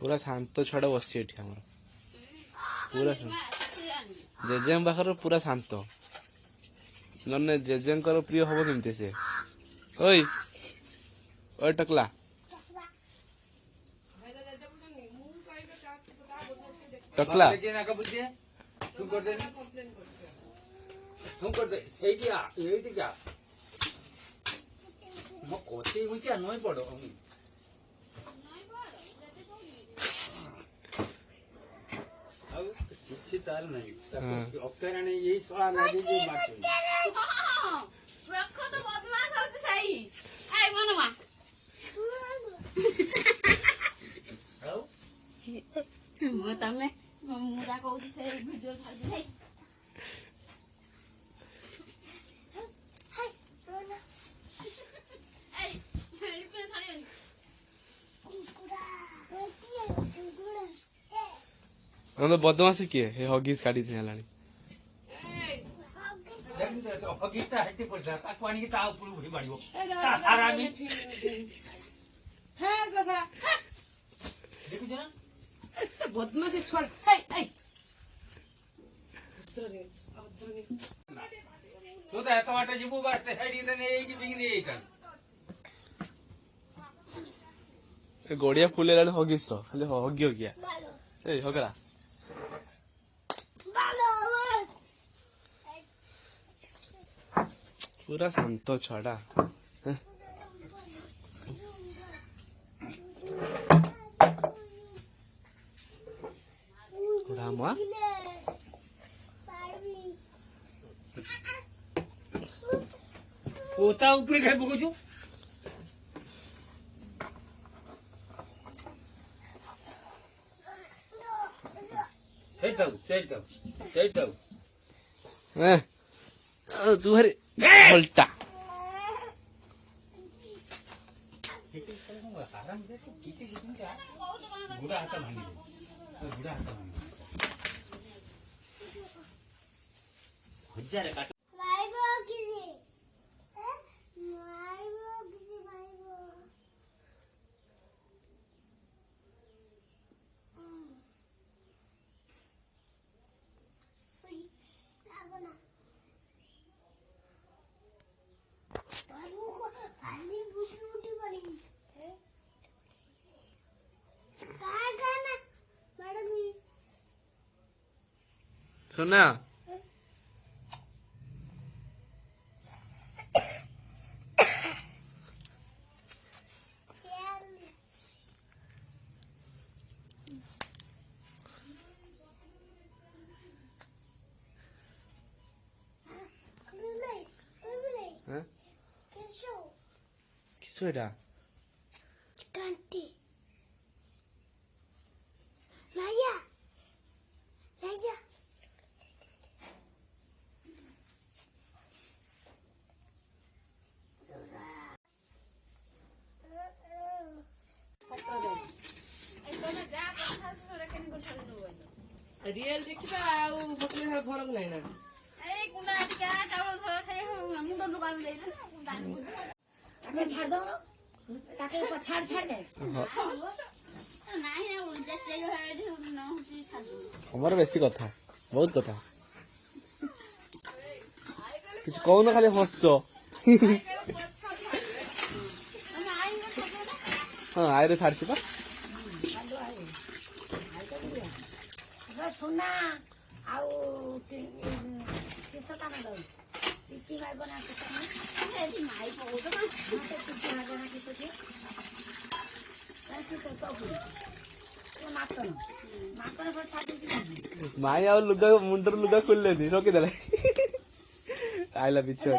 पूरा शांत छड़ा बस पूरा जेजे पाखर पूरा शांत नने जेजे प्रिय हम केमती से ओई ओई टकला टकला କିଛି ତାର ନାହିଁ ଅକାରଣ ଏଇ ଶଳା ନାଗି ଯେ ମାଟି ରଖ ତ ବଦମାସ ହଉଛି ସାଇ ଆଇ ମନମା ଆଉ ମୁଁ ତମେ ମୁଁ ତା କହୁଛି ସେ ଭିଡିଓ ଛାଡି ଦେଇ तो बदमाशी किए हे हॉगीज काटी थी लानी हगीता हट्टी पड़ता ताको आनी ता ऊपर उड़ी मारियो सारा मी हां गसा देखु जना बदमाशी छोड़ हे हे तो एत बाटे जीवो बाटे हेडी ने एई बिगनी एई का गोड़िया फुले लानी हॉगीज तो खाली हॉगी हो गया ए होगरा पूरा शांत छड़ा रामा पोता ऊपर खाइ बगजु सेटौ तू हरे उल्टा बुढ़ा हाथ भांगी हजार काट सुना किसो एटा कांटी लाया लाया रियल देखिबा आउ होटल में फरक नहीं ना ए कुंडा टिका चावल धर खाइ मुंड लुगा में दे ना कुंडा अबे छाड़ दो ताके छाड़ छाड़ दे नहीं ना उल्टा से जो है ना होती छाड़ दो हमारा बेस्ती कथा बहुत कथा कुछ कौन खाली हंसो हाँ आयरे छाड़ছি पा सुना आउ किसो काना दो पिटी भाई बना के एदी माई को तो पिटी भाई बना के तो ऐसे तो मातन पर छाड़ी दी माई आ लुगा मुंडर लुगा खोल लेनी रोके देले आइला बिच्छो